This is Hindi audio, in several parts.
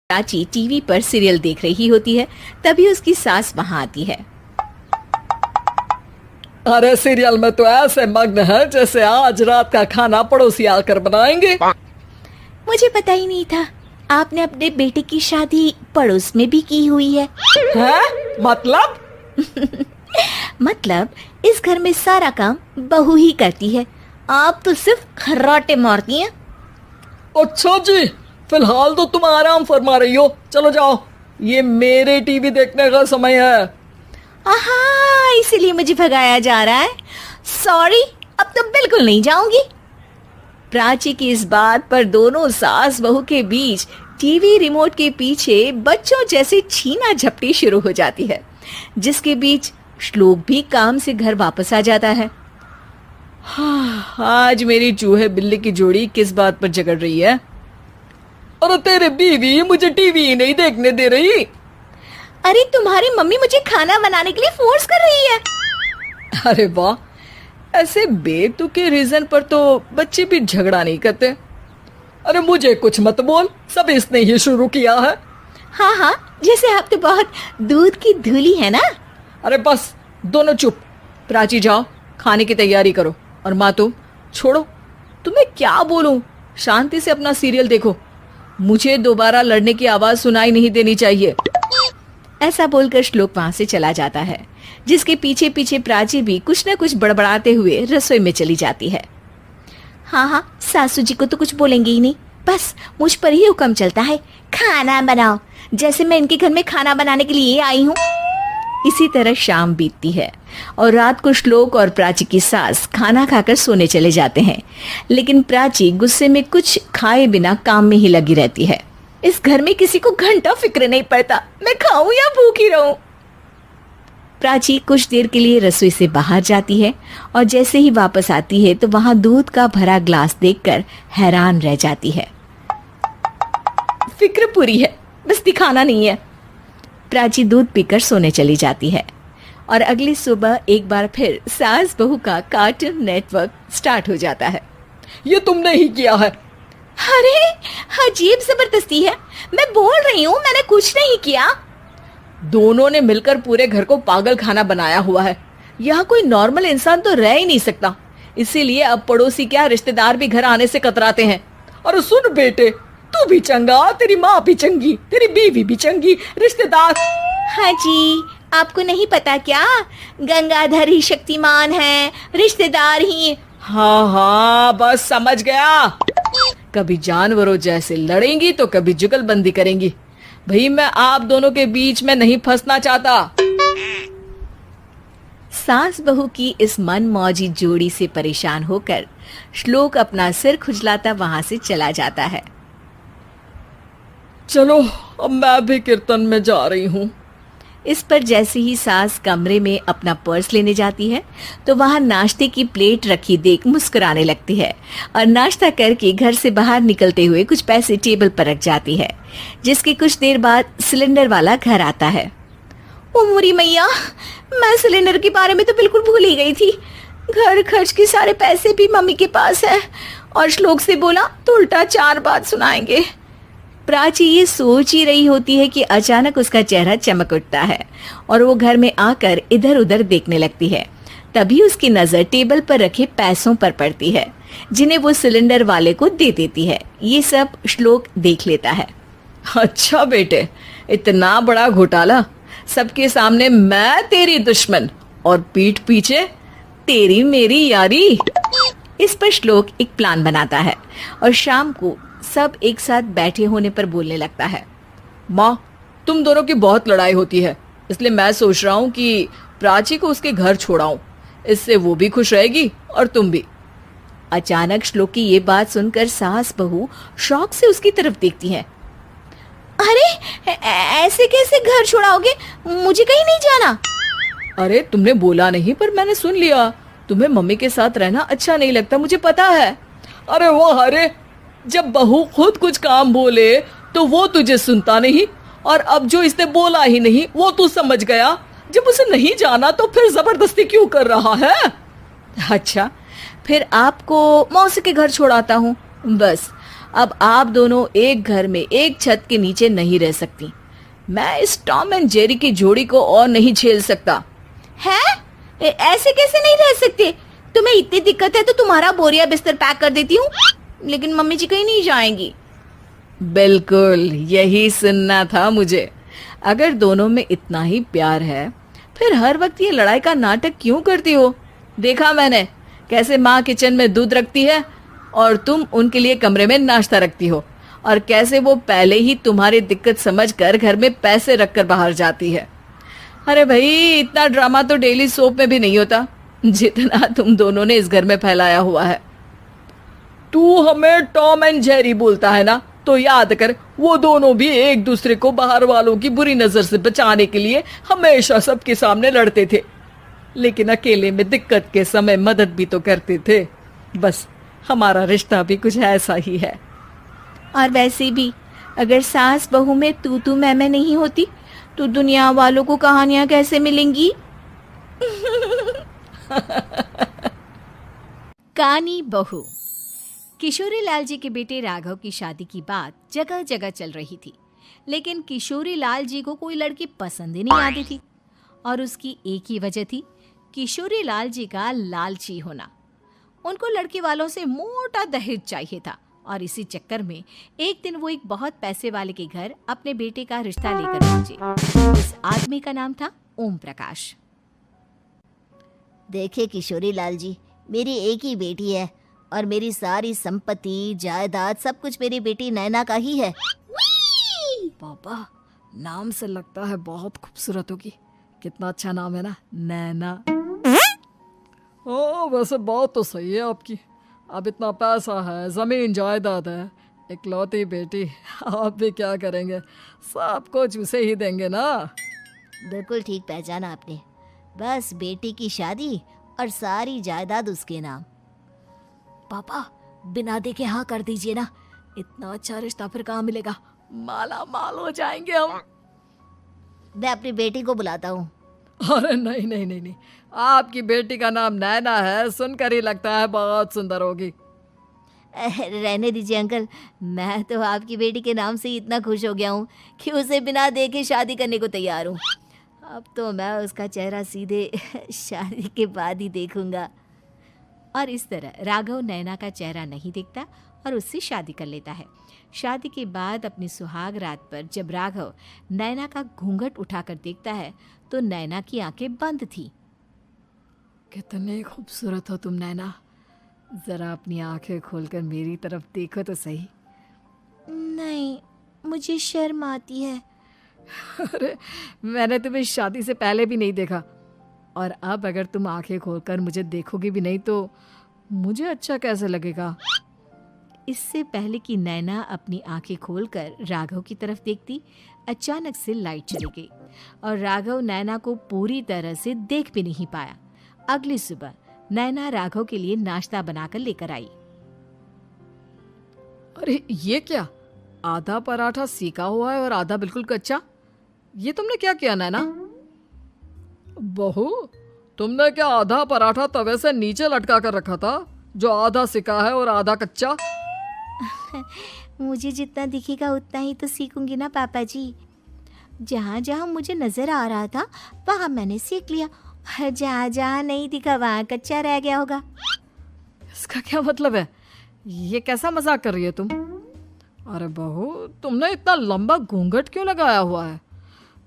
प्राची टीवी पर सीरियल देख रही होती है। तभी उसकी सास वहां आती है। अरे सीरियल में तो ऐसे मग्न है जैसे आज रात का खाना पड़ोसी आकर बनाएंगे। मुझे पता ही नहीं था आपने अपने बेटे की शादी पड़ोस में भी की हुई है। हैं? मतलब? मतलब इस घर में सारा काम बहू ही करती है, आप तो सिर्फ खर्राटे मारती हैं। अच्छा जी, फिलहाल तो तुम आराम फरमा रही हो, चलो जाओ, ये मेरे टीवी देखने का समय है। आहा, इसीलिए मुझे भगाया जा रहा है। सॉरी, अब तो बिल्कुल नहीं जाऊंगी। प्राची की इस बात पर दोनों सास बहू के बीच टीवी रिमोट के पीछे बच्चों जैसे छीना झपटी शुरू हो जाती है, जिसके बीच श्लोक भी काम से घर वापस आ जाता है। आज मेरी चूहे बिल्ली की जोड़ी किस बात पर झगड़ रही है? अरे तेरे बीवी मुझे टीवी ही नहीं देखने दे रही। अरे तुम्हारी मम्मी मुझे खाना बनाने के लिए फोर्स कर रही है। अरे वाह, ऐसे बेतुके रीजन पर तो बच्चे भी झगड़ा नहीं करते। अरे मुझे कुछ मत बोल, सब इसने ही शुरू किया है। हाँ हाँ, जैसे आप तो बहुत दूध की धूली है ना। अरे बस, दोनों चुप। प्राची जाओ, खाने की तैयारी करो। और माँ तुम छोड़ो, तुम्हें क्या बोलूं, शांति से अपना सीरियल देखो, मुझे दोबारा लड़ने की आवाज सुनाई नहीं देनी चाहिए। ऐसा बोलकर श्लोक वहां से चला जाता है, जिसके पीछे पीछे प्राची भी कुछ न कुछ बड़बड़ाते हुए रसोई में चली जाती है। हाँ हाँ, सासू जी को तो कुछ बोलेंगे ही नहीं, बस मुझ पर ही हुक्म चलता है, खाना बनाओ, जैसे मैं इनके घर में खाना बनाने के लिए आई हूँ। इसी तरह शाम बीतती है और रात को श्लोक और प्राची की सास खाना खाकर सोने चले जाते हैं, लेकिन प्राची गुस्से में कुछ खाए बिना काम में ही लगी रहती है। इस घर में किसी को घंटा फिक्र नहीं पड़ता, मैं खाऊं या भूखी रहूं। प्राची कुछ देर के लिए रसोई से बाहर जाती है और जैसे ही वापस आती है तो वहां दूध का भरा ग्लास देखकर हैरान रह जाती है। फिक्र पूरी है, बस दिखाना नहीं है। प्राची दूध पीकर सोने चली जाती है और अगली सुबह एक बार फिर सास बहू का कार्टून नेटवर्क स्टार्ट हो जाता है। ये तुमने ही किया है। अरे अजीब जबरदस्ती है, मैं बोल रही हूँ मैंने कुछ नहीं किया। दोनों ने मिलकर पूरे घर को पागल खाना बनाया हुआ है। यहाँ कोई नॉर्मल इंसान तो रह ही नहीं सकता, इसीलिए अब पड़ोसी क्या रिश्तेदार भी घर आने से कतराते हैं। और सुन बेटे, तू भी चंगा, तेरी माँ भी चंगी, तेरी बीवी भी चंगी, रिश्तेदार। हाँ जी, आपको नहीं पता क्या, गंगाधर ही शक्तिमान है, रिश्तेदार ही। हाँ हाँ, बस समझ गया। कभी जानवरों जैसे लड़ेंगी तो कभी जुगलबंदी करेंगी। भाई मैं आप दोनों के बीच में नहीं फंसना चाहता। सास बहू की इस मनमौजी जोड़ी से परेशान होकर श्लोक अपना सिर खुजलाता वहां से चला जाता है। चलो अब मैं भी कीर्तन में जा रही हूँ। इस पर जैसे ही सास कमरे में अपना पर्स लेने जाती है तो वहां नाश्ते की प्लेट रखी देख मुस्कुराने लगती है और नाश्ता करके घर से बाहर निकलते हुए कुछ पैसे टेबल पर रख जाती है, जिसके कुछ देर बाद सिलेंडर वाला घर आता है। ओ मोरी मैया, मैं सिलेंडर के बारे में तो बिल्कुल भूल ही गई थी। घर खर्च के सारे पैसे भी मम्मी के पास है और श्लोक से बोला तो उल्टा 4 बात सुनाएंगे। प्राची ये सोच ही रही होती है कि अचानक उसका चेहरा चमक उठता है और वो घर में आकर इधर उधर देखने लगती है। तभी उसकी नजर टेबल पर रखे पैसों पर पड़ती है, जिन्हें वो सिलेंडर वाले को दे देती है। ये सब श्लोक देख लेता है। अच्छा बेटे, इतना बड़ा घोटाला, सबके सामने मैं तेरी दुश्मन और पीठ पीछे तेरी मेरी यारी। इस पर श्लोक एक प्लान बनाता है और शाम को सब एक साथ बैठे होने पर बोलने लगता है। माँ, तुम दोनों की बहुत लड़ाई होती है, इसलिए मैं सोच रहा हूँ कि प्राची को उसके घर छोड़ाऊं, इससे वो भी खुश रहेगी और तुम भी। अचानक श्लोक की ये बात सुनकर सास बहू शौक से उसकी तरफ देखती हैं। अरे ऐसे कैसे घर छोड़ाओगे, मुझे कहीं नहीं जाना। अरे तुमने बोला नहीं पर मैंने सुन लिया, तुम्हें मम्मी के साथ रहना अच्छा नहीं लगता, मुझे पता है। अरे वो अरे, जब बहू खुद कुछ काम बोले तो वो तुझे सुनता नहीं, और अब जो इसने बोला ही नहीं वो तू समझ गया। जब उसे नहीं जाना तो फिर जबरदस्ती क्यों कर रहा है? अच्छा, फिर आपको मौसी के घर छोड़ाता हूँ, बस अब आप दोनों एक घर में एक छत के नीचे नहीं रह सकती। मैं इस टॉम एंड जेरी की जोड़ी को और नहीं झेल सकता। है? ऐसे कैसे नहीं रह सकते? तुम्हें इतनी दिक्कत है तो तुम्हारा बोरिया बिस्तर पैक कर देती हूँ, लेकिन मम्मी जी कहीं नहीं जाएंगी। बिल्कुल यही सुनना था मुझे। अगर दोनों में इतना ही प्यार है फिर हर वक्त ये लड़ाई का नाटक क्यों करती हो? देखा मैंने कैसे माँ किचन में दूध रखती है और तुम उनके लिए कमरे में नाश्ता रखती हो, और कैसे वो पहले ही तुम्हारी दिक्कत समझकर घर में पैसे रखकर बाहर जाती है। अरे भाई, इतना ड्रामा तो डेली सोप में भी नहीं होता जितना तुम दोनों ने इस घर में फैलाया हुआ है। तू हमें टॉम एंड जेरी बोलता है ना, तो याद कर वो दोनों भी एक दूसरे को बाहर वालों की बुरी नजर से बचाने के लिए हमेशा सबके सामने लड़ते थे, लेकिन अकेले में दिक्कत के समय मदद भी तो करते थे। बस हमारा रिश्ता भी कुछ ऐसा ही है। और वैसे भी अगर सास बहू में तू मैं नहीं होती तो दुनिया वालों को कहानियां कैसे मिलेंगी? कानी बहू। किशोरी लाल जी के बेटे राघव की शादी की बात जगह जगह चल रही थी, लेकिन किशोरी लाल जी को कोई लड़की पसंद ही नहीं आती थी, और उसकी एक ही वजह थी, किशोरी लाल जी का लालची होना। उनको लड़की वालों से मोटा दहेज चाहिए था, और इसी चक्कर में एक दिन वो एक बहुत पैसे वाले के घर अपने बेटे का रिश्ता लेकर पहुंचे। इस आदमी का नाम था ओम प्रकाश। देखे किशोरी लाल जी, मेरी एक ही बेटी है और मेरी सारी संपत्ति जायदाद सब कुछ मेरी बेटी नैना का ही है। पापा, नाम से लगता है बहुत खूबसूरत होगी। कितना अच्छा नाम है ना, नैना। ओ, वैसे बात तो सही है आपकी। अब इतना पैसा है, जमीन जायदाद है, इकलौती बेटी, आप भी क्या करेंगे? सब कुछ उसे ही देंगे ना। बिल्कुल ठीक पहचाना आपने। बस बेटी की शादी और सारी जायदाद उसके नाम। पापा, बिना देखे हाँ कर दीजिए ना, इतना अच्छा रिश्ता फिर कहाँ मिलेगा? माला माल हो जाएंगे हम। मैं अपनी बेटी को बुलाता हूँ। अरे नहीं नहीं नहीं नहीं, आपकी बेटी का नाम नैना है, सुनकर ही लगता है बहुत सुंदर होगी। रहने दीजिए अंकल, मैं तो आपकी बेटी के नाम से ही इतना खुश हो गया हूँ कि उसे बिना देखे शादी करने को तैयार हूँ। अब तो मैं उसका चेहरा सीधे शादी के बाद ही देखूंगा। और इस तरह राघव नैना का चेहरा नहीं देखता और उससे शादी कर लेता है। शादी के बाद अपनी सुहाग रात पर जब राघव नैना का घूंघट उठाकर देखता है तो नैना की आंखें बंद थी। कितनी खूबसूरत हो तुम नैना, जरा अपनी आंखें खोलकर मेरी तरफ देखो तो सही। नहीं, मुझे शर्म आती है। अरे, मैंने तुम्हें शादी से पहले भी नहीं देखा, और अब अगर तुम आंखें खोलकर मुझे देखोगी भी नहीं तो मुझे अच्छा कैसे लगेगा? इससे पहले कि नैना अपनी आंखें खोलकर राघव की तरफ देखती, अचानक से लाइट चली गई और राघव नैना को पूरी तरह से देख भी नहीं पाया। अगली सुबह नैना राघव के लिए नाश्ता बनाकर लेकर आई। अरे ये क्या, आधा पराठा सेका हुआ है और आधा बिल्कुल कच्चा। ये तुमने क्या किया नैना? बहू, तुमने क्या आधा पराठा तवे से नीचे लटका कर रखा था, जो आधा सेका है और आधा कच्चा? मुझे जितना दिखेगा उतना ही तो सीखूंगी ना पापा जी। जहाँ जहाँ मुझे नजर आ रहा था वहाँ मैंने सीख लिया, जहाँ जहाँ नहीं दिखा वहाँ कच्चा रह गया होगा। इसका क्या मतलब है? ये कैसा मजाक कर रही है तुम? अरे बहू, तुमने इतना लंबा घूंघट क्यों लगाया हुआ है?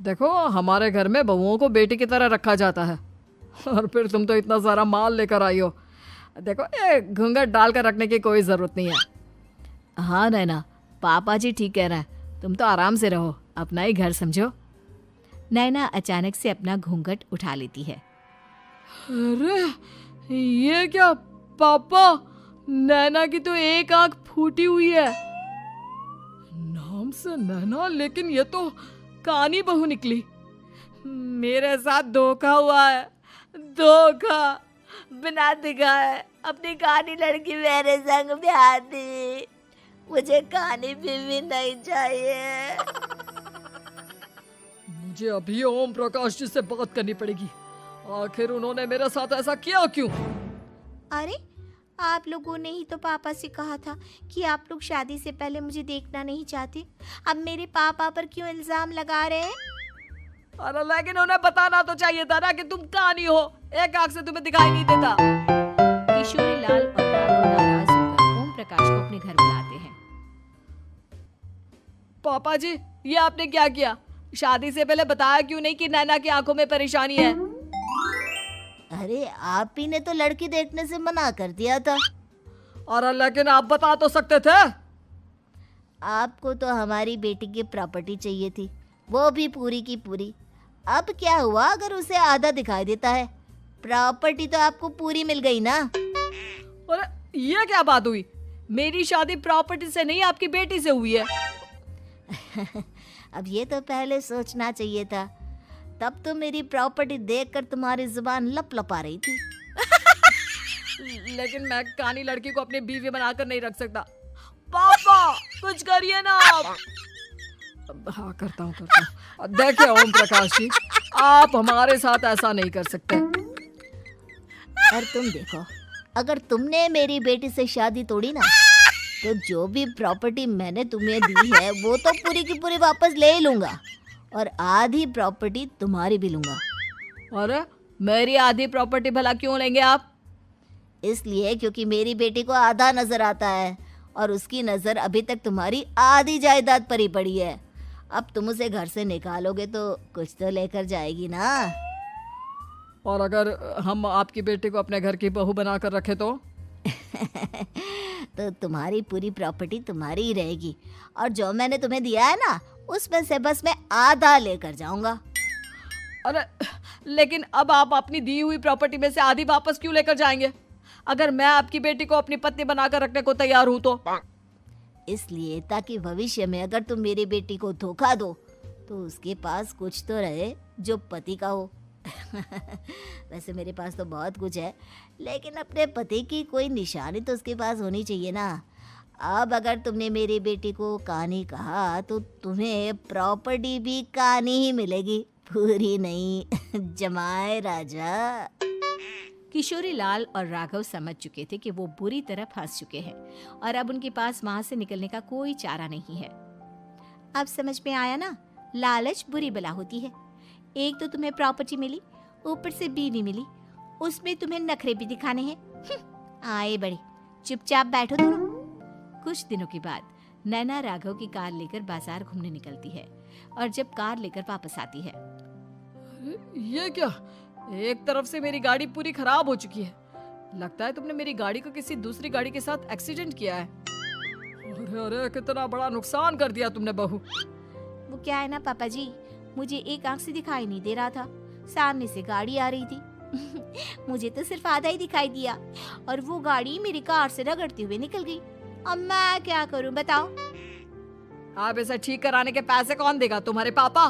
देखो, हमारे घर में बहुओं को बेटी की तरह रखा जाता है, और फिर तुम तो इतना सारा माल लेकर आई हो। देखो, ये घूंघट डालकर रखने की कोई ज़रूरत नहीं है। हाँ नैना, पापा जी ठीक कह रहे हैं, तुम तो आराम से रहो, अपना ही घर समझो। नैना अचानक से अपना घूंघट उठा लेती है। अरे ये क्या पापा, नैना की तो एक आंख फूटी हुई है। नाम से नैना, लेकिन ये तो कानी बहू निकली। मेरे साथ धोखा हुआ है, धोखा। बिना दिखाए अपनी कानी लड़की मेरे संग ब्याह दी। मुझे कानी बीवी नहीं चाहिए। मुझे अभी ओम प्रकाश जी से बात करनी पड़ेगी। आखिर उन्होंने मेरे साथ ऐसा किया क्यों? अरे, आप लोगों ने ही तो पापा से कहा था कि आप लोग शादी से पहले मुझे देखना नहीं चाहते। अब मेरे पापा पर क्यों इल्जाम लगा रहे हैं? अरे लेकिन उन्हें बताना तो चाहिए था ना कि तुम कहानी हो, एक आंख से तुम्हें दिखाई नहीं देता। किशोरीलाल और राघव नाराज होकर ओम प्रकाश को अपने घर बुलाते हैं। पापा जी, ये आपने क्या किया? शादी से पहले बताया क्यों नहीं कि नैना की आंखों में परेशानी है? अरे आप ही ने तो लड़की देखने से मना कर दिया था। अरे लेकिन आप बता तो सकते थे। आपको तो हमारी बेटी की प्रॉपर्टी चाहिए थी, वो भी पूरी की पूरी। अब क्या हुआ अगर उसे आधा दिखाई देता है? प्रॉपर्टी तो आपको पूरी मिल गई ना। अरे ये क्या बात हुई? मेरी शादी प्रॉपर्टी से नहीं, आपकी बेटी से हुई है। अब ये तो पहले सोचना चाहिए था, तब तो मेरी प्रॉपर्टी देखकर तुम्हारी जुबान लप लप आ रही थी। लेकिन मैं कानी लड़की को अपनी बीवी बनाकर नहीं रख सकता। पापा कुछ करिए ना आप। हाँ करता हूँ। देखिए ओम प्रकाश जी, आप हमारे साथ ऐसा नहीं कर सकते। और तुम देखो, अगर तुमने मेरी बेटी से शादी तोड़ी ना, तो जो भी प्रॉपर्टी मैंने तुम्हें दी है वो तो पूरी की पूरी वापस ले ही लूंगा, और आधी प्रॉपर्टी तुम्हारी भी लूंगा। अरे मेरी आधी प्रॉपर्टी भला क्यों लेंगे आप? इसलिए क्योंकि मेरी बेटी को आधा नजर आता है और उसकी नजर अभी तक तुम्हारी आधी जायदाद पर ही पड़ी है। अब तुम उसे घर से निकालोगे तो कुछ तो लेकर जाएगी ना। और अगर हम आपकी बेटी को अपने घर की बहू बनाकर रखे तो? तो तुम्हारी पूरी प्रॉपर्टी तुम्हारी ही रहेगी, और जो मैंने तुम्हें दिया है ना, उसमें से बस मैं आधा लेकर जाऊंगा। अरे लेकिन अब आप अपनी दी हुई प्रॉपर्टी में से आधी वापस क्यों लेकर जाएंगे? अगर मैं आपकी बेटी को अपनी पत्नी बनाकर रखने को तैयार हूं तो? इसलिए ताकि भविष्य में अगर तुम मेरी बेटी को धोखा दो तो उसके पास कुछ तो रहे जो पति का हो। वैसे मेरे पास तो बहुत कुछ है, लेकिन अपने पति की कोई निशानी तो उसके पास होनी चाहिए ना। अब अगर तुमने मेरी बेटी को कहानी कहा तो तुम्हें प्रॉपर्टी भी कहानी ही मिलेगी, पूरी नहीं। जमाए राजा। किशोरीलाल और राघव समझ चुके थे कि वो बुरी तरह फंस चुके हैं और अब उनके पास वहां से निकलने का कोई चारा नहीं है। अब समझ में आया ना, लालच बुरी बला होती है। एक तो तुम्हें प्रॉपर्टी मिली, ऊपर से बीवी मिली, उसमें तुम्हें नखरे भी दिखाने हैं। आए बड़े, चुपचाप बैठो दोनों। कुछ दिनों के बाद नैना राघव की कार लेकर बाजार घूमने निकलती है और जब कार लेकर वापस आती है, ये क्या? एक तरफ से मेरी गाड़ी पूरी खराब हो चुकी है। लगता है तुमने मेरी गाड़ी को किसी दूसरी गाड़ी के साथ एक्सीडेंट किया है। अरे अरे कितना बड़ा नुकसान कर दिया तुमने बहू। वो क्या है ना पापा जी, मुझे एक आंख से दिखाई नहीं दे रहा था, सामने से गाड़ी आ रही थी। मुझे तो सिर्फ आधा ही दिखाई दिया और वो गाड़ी मेरी कार से रगड़ते हुए निकल गई। अब मैं क्या करूं बताओ? आप इसे ठीक कराने के पैसे कौन देगा? तुम्हारे पापा।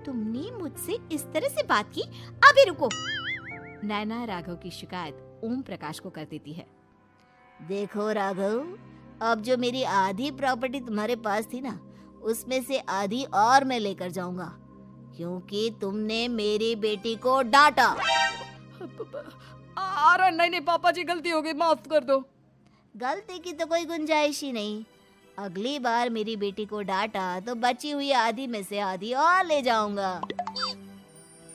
तुमने मुझसे इस तरह से बात की? अभी रुको। नैना राघव की शिकायत ओम प्रकाश को कर देती है। देखो राघव, अब जो मेरी आधी प्रॉपर्टी तुम्हारे पास थी ना, उसमें से आधी और मैं लेकर जाऊंगा, क्योंकि तुमने मेरी बेटी को डांटा। अरे नहीं नहीं पापा जी, गलती हो गई, माफ कर दो। गलती की तो कोई गुंजाइश ही नहीं। अगली बार मेरी बेटी को डांटा तो बची हुई आधी में से आधी और ले जाऊंगा।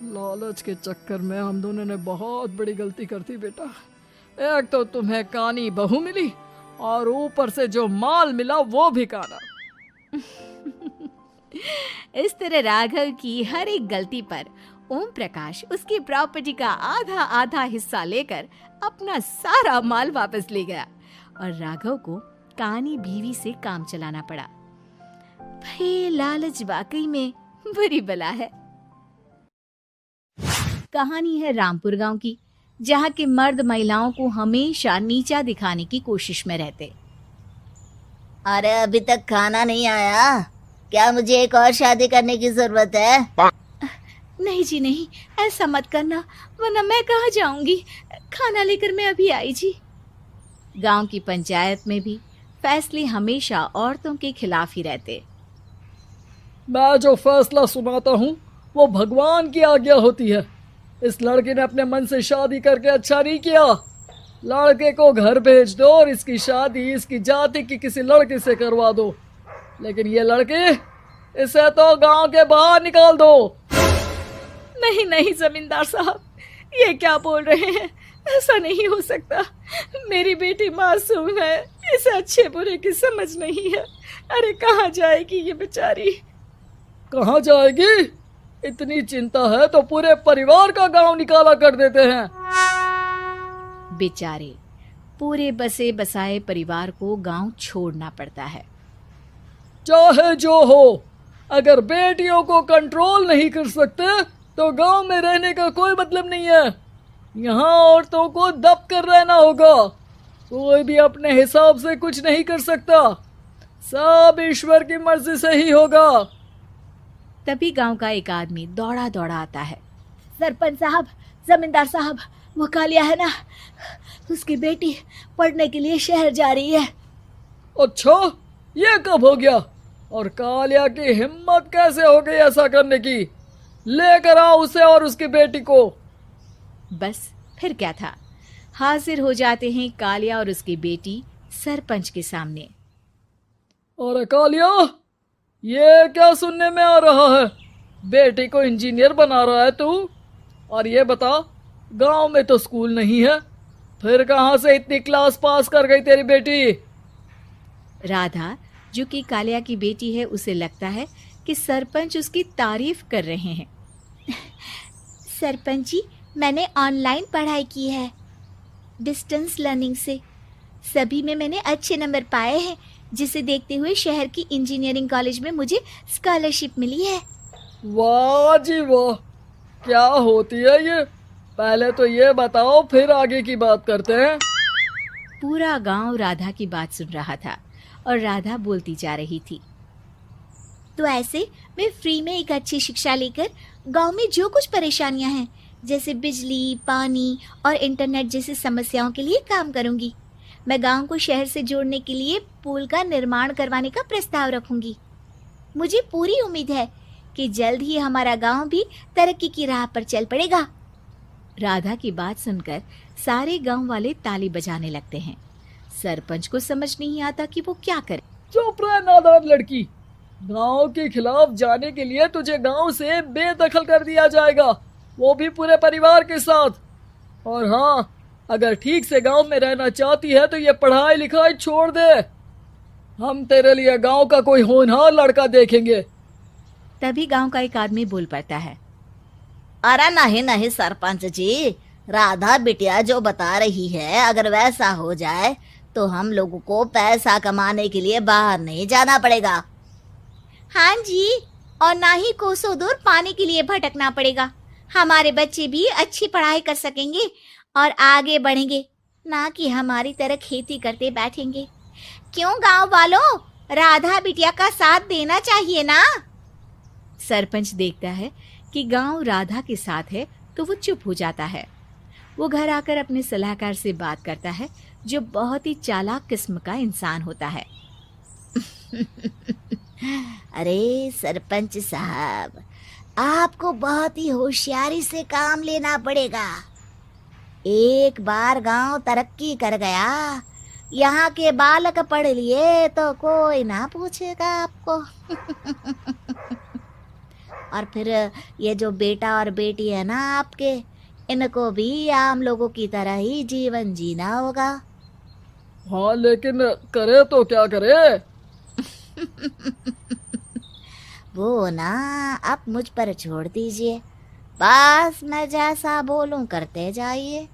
लालच के चक्कर में हम दोनों ने बहुत बड़ी गलती कर दी बेटा। एक तो तुम्हें कानी बहू मिली और ऊपर से जो माल मिला वो भी काना। इस तरह राघव की हर एक गलती पर ओम प्रकाश उसकी प्रॉपर्टी का आधा आधा हिस्सा लेकर अपना सारा माल वापस ले गया और राघव को कानी बीवी से काम चलाना पड़ा। भाई लालच वाकई में बुरी बला है। कहानी है रामपुर गांव की, जहां के मर्द महिलाओं को हमेशा नीचा दिखाने की कोशिश में रहते। अरे अभी तक खाना नहीं आया क्या? मुझे एक और शादी करने की जरूरत है। नहीं जी नहीं, ऐसा मत करना, वरना मैं कहाँ जाऊंगी। खाना लेकर मैं अभी आई जी। गांव की पंचायत में भी फैसले हमेशा औरतों के खिलाफ ही रहते। मैं जो फैसला सुनाता हूँ वो भगवान की आज्ञा होती है। इस लड़के ने अपने मन से शादी करके अच्छा नहीं किया। लड़के को घर भेज दो और इसकी शादी इसकी जाति की किसी लड़के से करवा दो, लेकिन ये लड़की, इसे तो गांव के बाहर निकाल दो। नहीं नहीं जमींदार साहब, ये क्या बोल रहे हैं? ऐसा नहीं हो सकता। मेरी बेटी मासूम है, इसे अच्छे बुरे की समझ नहीं है। अरे कहाँ जाएगी ये बेचारी? कहाँ जाएगी? इतनी चिंता है तो पूरे परिवार का गांव निकाला कर देते हैं। बेचारे पूरे बसे बसाए परिवार को गांव छोड़ना पड़ता है। चाहे जो हो, अगर बेटियों को कंट्रोल नहीं कर सकते तो गांव में रहने का कोई मतलब नहीं है। यहाँ औरतों को दब कर रहना होगा। कोई भी अपने हिसाब से कुछ नहीं कर सकता, सब ईश्वर की मर्जी से ही होगा। तभी गांव का एक आदमी दौड़ा दौड़ा आता है। सरपंच साहब, जमींदार साहब, वो कालिया है ना, उसकी बेटी पढ़ने के लिए शहर जा रही है। अच्छा, ये कब हो गया? और कालिया की हिम्मत कैसे हो गई ऐसा करने की? लेकर आओ उसे और उसकी बेटी को। बस फिर क्या था, हाजिर हो जाते हैं कालिया और उसकी बेटी सरपंच के सामने। अरे कालिया, ये क्या सुनने में आ रहा है? बेटी को इंजीनियर बना रहा है तू? और ये बता, गांव में तो स्कूल नहीं है, फिर कहाँ से इतनी क्लास पास कर गई तेरी बेटी? राधा, जो कि कालिया की बेटी है, उसे लगता है कि सरपंच उसकी तारीफ कर रहे हैं। सरपंच जी, मैंने ऑनलाइन पढ़ाई की है, डिस्टेंस लर्निंग से। सभी में मैंने अच्छे नंबर पाए हैं, जिसे देखते हुए शहर की इंजीनियरिंग कॉलेज में मुझे स्कॉलरशिप मिली है। वाह जी वाह, क्या होती है ये? पहले तो ये बताओ, फिर आगे की बात करते हैं। पूरा गांव राधा की बात सुन रहा था और राधा बोलती जा रही थी। तो ऐसे मैं फ्री में एक अच्छी शिक्षा लेकर गांव में जो कुछ परेशानियां हैं, जैसे बिजली, पानी और इंटरनेट जैसी समस्याओं के लिए काम करूंगी। मैं गांव को शहर से जोड़ने के लिए पुल का निर्माण करवाने का प्रस्ताव रखूंगी। मुझे पूरी उम्मीद है कि जल्द ही हमारा गांव भी तरक्की की राह पर चल पड़ेगा। राधा की बात सुनकर सारे गांव वाले ताली बजाने लगते हैं। सरपंच को समझ नहीं आता कि वो क्या करे। चुप रह नादान लड़की, गांव के खिलाफ जाने के लिए तुझे गांव से बेदखल कर दिया जाएगा, वो भी पूरे परिवार के साथ। और हाँ, अगर ठीक से गांव में रहना चाहती है तो ये पढ़ाई लिखाई छोड़ दे। हम तेरे लिए गांव का कोई होनहार लड़का देखेंगे। तभी गांव का एक आदमी बोल पड़ता है। अरे नहीं नहीं सरपंच जी, राधा बिटिया जो बता रही है, अगर वैसा हो जाए तो हम लोगों को पैसा कमाने के लिए बाहर नहीं जाना पड़ेगा। हाँ जी, और ना ही कोसों दूर पानी के लिए भटकना पड़ेगा। हमारे बच्चे भी अच्छी पढ़ाई कर सकेंगे और आगे बढ़ेंगे, ना कि हमारी तरह खेती करते बैठेंगे। क्यों गांव वालों, राधा बिटिया का साथ देना चाहिए ना। सरपंच देखता है कि गांव राधा के साथ है तो वो चुप हो जाता है। वो घर आकर अपने सलाहकार से बात करता है, जो बहुत ही चालाक किस्म का इंसान होता है। अरे सरपंच साहब, आपको बहुत ही होशियारी से काम लेना पड़ेगा। एक बार गांव तरक्की कर गया, यहाँ के बालक पढ़ लिए तो कोई ना पूछेगा आपको। और फिर ये जो बेटा और बेटी है ना आपके, इनको भी आम लोगों की तरह ही जीवन जीना होगा। हाँ, लेकिन करे तो क्या करे? वो ना आप मुझ पर छोड़ दीजिए, बस मैं जैसा बोलूं करते जाइए।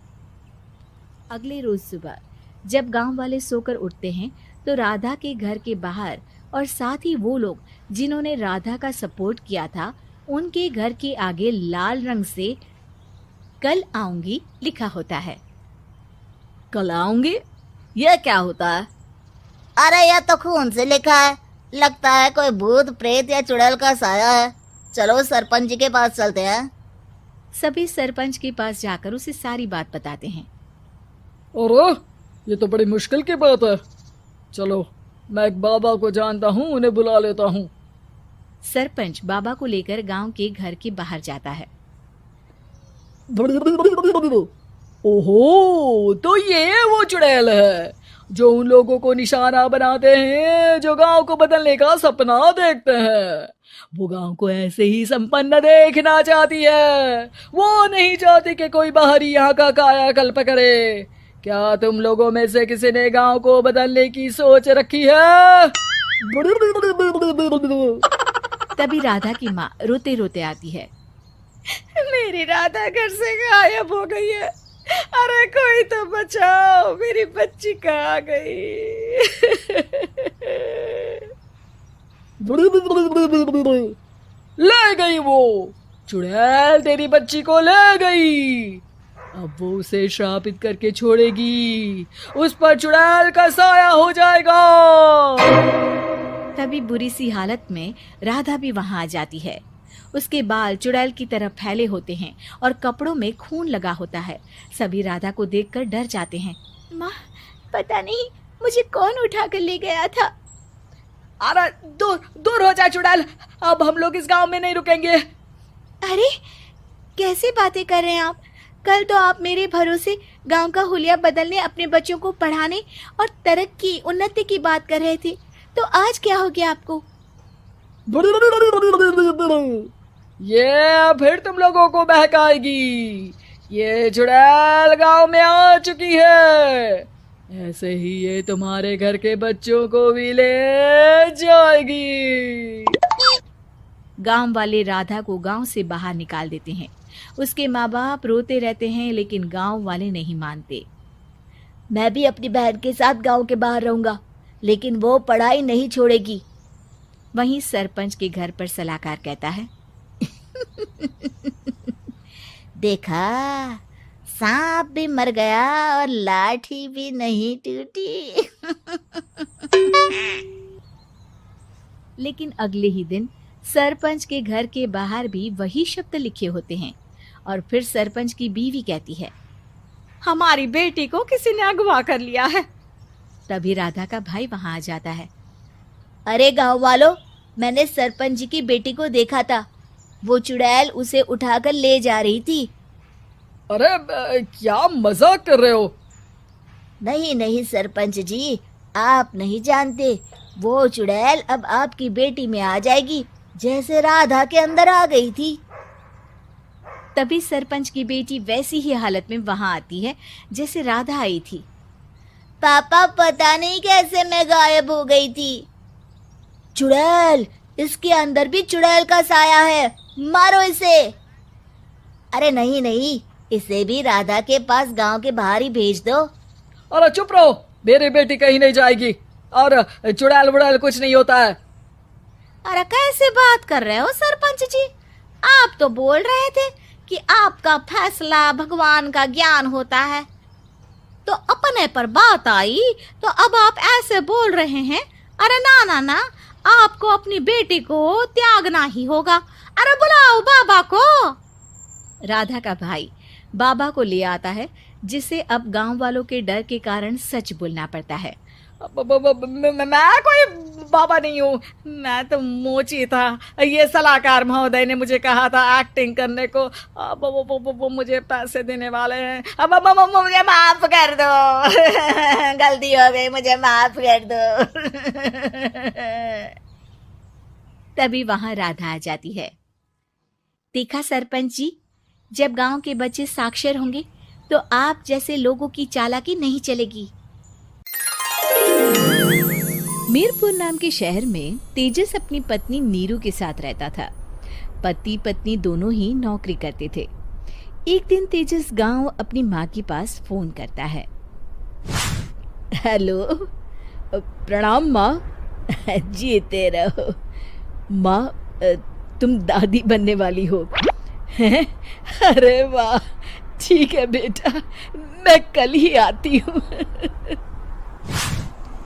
अगले रोज सुबह जब गांव वाले सोकर उठते हैं तो राधा के घर के बाहर और साथ ही वो लोग जिन्होंने राधा का सपोर्ट किया था, उनके घर के आगे लाल रंग से कल आऊंगी लिखा होता है। कल आऊंगी, यह क्या होता है? अरे यह तो खून से लिखा है, लगता है कोई भूत प्रेत या चुड़ैल का साया है। चलो सरपंच जी के पास चलते हैं। सभी सरपंच के पास जाकर उसे सारी बात बताते हैं। अरे ये तो बड़ी मुश्किल की बात है। चलो, मैं एक बाबा को जानता हूँ, उन्हें बुला लेता हूँ। सरपंच बाबा को लेकर गांव के घर के बाहर जाता है। ओहो, तो ये वो चुड़ैल है जो उन लोगों को निशाना बनाते हैं जो गांव को बदलने का सपना देखते हैं। वो गांव को ऐसे ही संपन्न देखना चाहती है, वो नहीं चाहती कि कोई बाहरी यहाँ का कायाकल्प करे। क्या तुम लोगों में से किसी ने गांव को बदलने की सोच रखी है? तभी राधा की माँ रोते रोते आती है। मेरी राधा घर से गायब हो गई है। अरे कोई तो बचाओ, मेरी बच्ची कहाँ गई? ले गई वो चुड़ैल, तेरी बच्ची को ले गई। अब वो उसे श्रापित करके छोड़ेगी, उस पर चुड़ैल का साया हो जाएगा। तभी बुरी सी हालत में राधा भी वहां आ जाती है। उसके बाल चुड़ैल की तरह फैले होते हैं और कपड़ों में खून लगा होता है। सभी राधा को देखकर डर जाते हैं। माँ, पता नहीं मुझे कौन उठा कर ले गया था। अरे दूर दूर हो जा चुड़ैल, अब हम लोग इस गांव में नहीं रुकेंगे। अरे कैसे बातें कर रहे हैं आप? कल तो आप मेरे भरोसे गांव का हुलिया बदलने, अपने बच्चों को पढ़ाने और तरक्की उन्नति की बात कर रहे थे, तो आज क्या हो गया आपको? ये फिर तुम लोगों को बहकाएगी। ये चुड़ैल गांव में आ चुकी है, ऐसे ही ये तुम्हारे घर के बच्चों को भी ले जाएगी। गांव वाले राधा को गांव से बाहर निकाल देते हैं। उसके माँ बाप रोते रहते हैं, लेकिन गांव वाले नहीं मानते। मैं भी अपनी बहन के साथ गांव के बाहर रहूंगा, लेकिन वो पढ़ाई नहीं छोड़ेगी। वहीं सरपंच के घर पर सलाहकार कहता है, देखा, सांप भी मर गया और लाठी भी नहीं टूटी। लेकिन अगले ही दिन सरपंच के घर के बाहर भी वही शब्द लिखे होते हैं। और फिर सरपंच की बीवी कहती है, हमारी बेटी को किसी ने अगवा कर लिया है। तभी राधा का भाई वहां आ जाता है। अरे गांव वालों, मैंने सरपंच जी की बेटी को देखा था। वो चुड़ैल उसे उठाकर ले जा रही थी। अरे क्या मजाक कर रहे हो? नहीं नहीं सरपंच जी, आप नहीं जानते। वो चुड़ैल अब आपकी बेटी में आ जाएगी, जैसे राधा के अंदर आ गई थी। तभी सरपंच की बेटी वैसी ही हालत में वहां आती है जैसे राधा आई थी। पापा, पता नहीं कैसे मैं गायब हो गई थी। चुड़ैल, इसके अंदर भी चुड़ैल का साया है, मारो इसे। अरे नहीं नहीं, इसे भी राधा के पास गांव के बाहर ही भेज दो। अरे चुप रहो, मेरी बेटी कहीं नहीं जाएगी और चुड़ैल वुड़ैल कुछ नहीं होता है। अरे कैसे बात कर रहे हो सरपंच जी? आप तो बोल रहे थे कि आपका फैसला भगवान का ज्ञान होता है, तो अपने पर बात आई तो अब आप ऐसे बोल रहे हैं। अरे ना ना ना, आपको अपनी बेटी को त्यागना ही होगा। अरे बुलाओ बाबा को। राधा का भाई बाबा को ले आता है, जिसे अब गांव वालों के डर के कारण सच बोलना पड़ता है। मैं कोई बाबा नहीं हूँ, मैं तो मोची था। ये सलाहकार महोदय ने मुझे कहा था एक्टिंग करने को। अब वो मुझे पैसे देने वाले हैं। अब मुझे माफ कर दो। गलती हो गई, मुझे माफ कर दो। तभी वहां राधा आ जाती है। देखा सरपंच जी, जब गांव के बच्चे साक्षर होंगे तो आप जैसे लोगों की चालाकी नहीं चलेगी। मीरपुर नाम के शहर में तेजस अपनी पत्नी नीरू के साथ रहता था। पति पत्नी दोनों ही नौकरी करते थे। एक दिन तेजस गांव अपनी माँ के पास फोन करता है। हेलो, प्रणाम माँ। जीते रहो। माँ, तुम दादी बनने वाली हो? अरे वाह, ठीक है बेटा, मैं कल ही आती हूँ।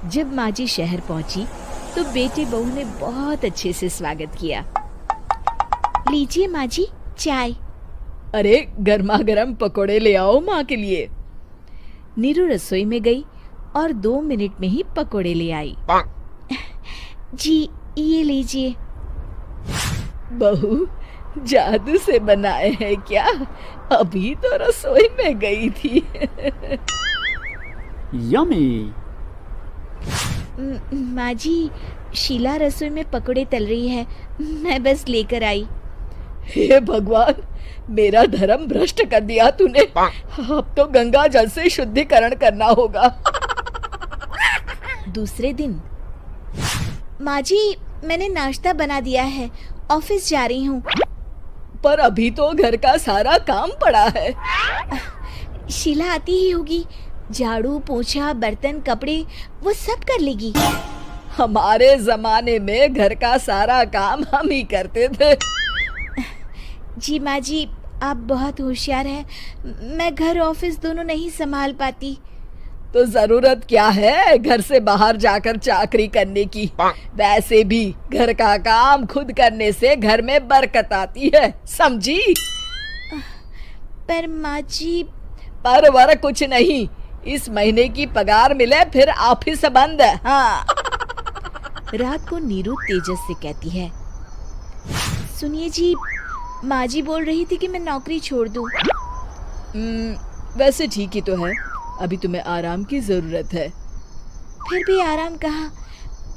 जब माँ जी शहर पहुंची तो बेटी बहू ने बहुत अच्छे से स्वागत किया। लीजिए माँ जी, चाय। अरे गर्मा गर्म पकोड़े ले आओ माँ के लिए। नीरू रसोई में गई और 2 मिनट में ही पकोड़े ले आई। जी ये लीजिए। बहू जादू से बनाए हैं क्या? अभी तो रसोई में गई थी। Yummy! माँ जी, शीला रसोई में पकोड़े तल रही है, मैं बस लेकर आई। हे भगवान, मेरा धर्म भ्रष्ट कर दिया तूने। अब तो गंगा जल से शुद्धिकरण करना होगा। दूसरे दिन, माँ जी मैंने नाश्ता बना दिया है, ऑफिस जा रही हूँ। पर अभी तो घर का सारा काम पड़ा है। शीला आती ही होगी, झाड़ू पोछा बर्तन कपड़े वो सब कर लेगी। हमारे जमाने में घर का सारा काम हम ही करते थे। जी माँ जी, आप बहुत होशियार हैं, मैं घर ऑफिस दोनों नहीं संभाल पाती। तो जरूरत क्या है घर से बाहर जाकर चाकरी करने की? वैसे भी घर का काम खुद करने से घर में बरकत आती है, समझी? पर माँ जी। पर वर कुछ नहीं, इस महीने की पगार मिले फिर ऑफिस बंद। हाँ। रात को नीरू तेजस से कहती है, सुनिए जी, माँ जी बोल रही थी कि मैं नौकरी छोड़ दूं। वैसे ठीक ही तो है, अभी तुम्हें आराम की जरूरत है। फिर भी आराम कहाँ,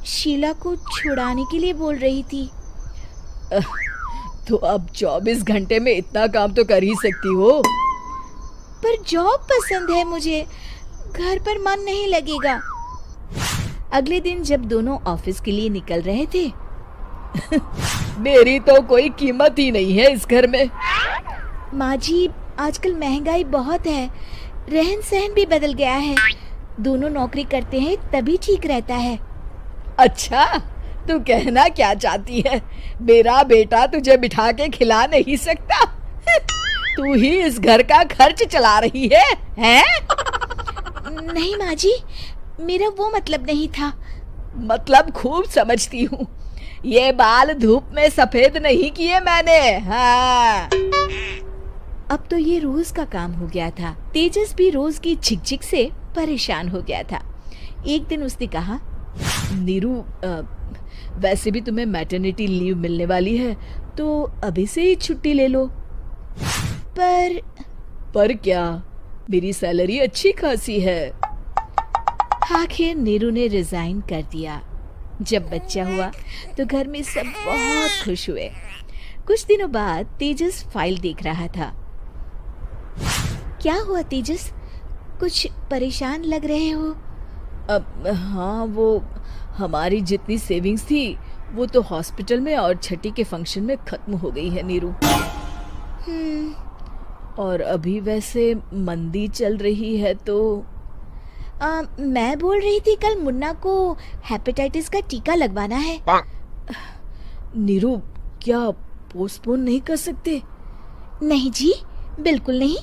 शीला को छुड़ाने के लिए बोल रही थी। तो अब 24 घंटे में इतना काम तो कर ही सकती हो। पर जॉब पसंद है मुझे, घर पर मन नहीं लगेगा। अगले दिन जब दोनों ऑफिस के लिए निकल रहे थे, मेरी तो कोई कीमत ही नहीं है इस घर में। माँ जी आजकल महंगाई बहुत है, रहन सहन भी बदल गया है, दोनों नौकरी करते हैं तभी ठीक रहता है। अच्छा, तू कहना क्या चाहती है? मेरा बेटा तुझे बिठा के खिला नहीं सकता? तू ही इस घर का खर्च चला रही है, हैं? नहीं माँ जी, मेरा वो मतलब नहीं था। मतलब खूब समझती हूँ, ये बाल धूप में सफेद नहीं किए मैंने। हाँ। अब तो ये रोज का काम हो गया था। तेजस भी रोज की झिकझिक से परेशान हो गया था। एक दिन उसने कहा, नीरू, वैसे भी तुम्हें मैटरनिटी लीव मिलने वाली है, तो अभी से ही छुट्टी ले लो। पर क्या, मेरी सैलरी अच्छी खासी है। आखिर नीरू ने रिजाइन कर दिया। जब बच्चा हुआ तो घर में सब बहुत खुश हुए। कुछ दिनों बाद तेजस फाइल देख रहा था। क्या हुआ तेजस, कुछ परेशान लग रहे हो? अब हाँ, वो हमारी जितनी सेविंग्स थी वो तो हॉस्पिटल में और छठी के फंक्शन में खत्म हो गई है नीरू। और अभी वैसे मंदी चल रही है तो मैं बोल रही थी कल मुन्ना को हेपेटाइटिस का टीका लगवाना है। नीरू, क्या पोस्टपोन नहीं कर सकते? नहीं जी, बिल्कुल नहीं।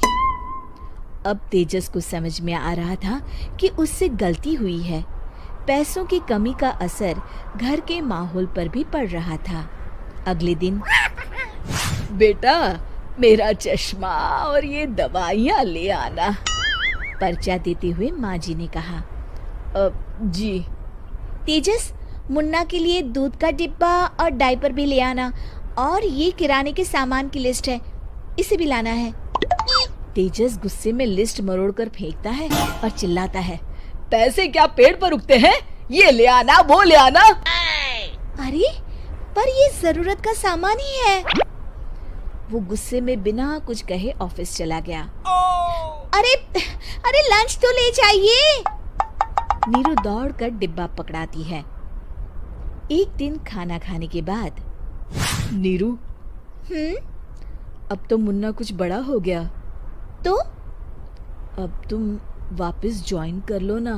अब तेजस को समझ में आ रहा था कि उससे गलती हुई है। पैसों की कमी का असर घर के माहौल पर भी पड़ रहा था। अगले दिन, बेटा मेरा चश्मा और ये दवाइयाँ ले आना, पर्चा देते हुए माँ जी ने कहा। जी। तेजस, मुन्ना के लिए दूध का डिब्बा और डायपर भी ले आना, और ये किराने के सामान की लिस्ट है, इसे भी लाना है। तेजस गुस्से में लिस्ट मरोड़कर फेंकता है और चिल्लाता है, पैसे क्या पेड़ पर उगते हैं? ये ले आना, वो ले आना। अरे पर ये जरूरत का सामान ही है। वो गुस्से में बिना कुछ कहे ऑफिस चला गया। अरे लंच तो ले जाइए। नीरू दौड़कर डिब्बा पकड़ाती है। एक दिन खाना खाने के बाद, नीरू, अब तो मुन्ना कुछ बड़ा हो गया, तो अब तुम वापस ज्वाइन कर लो ना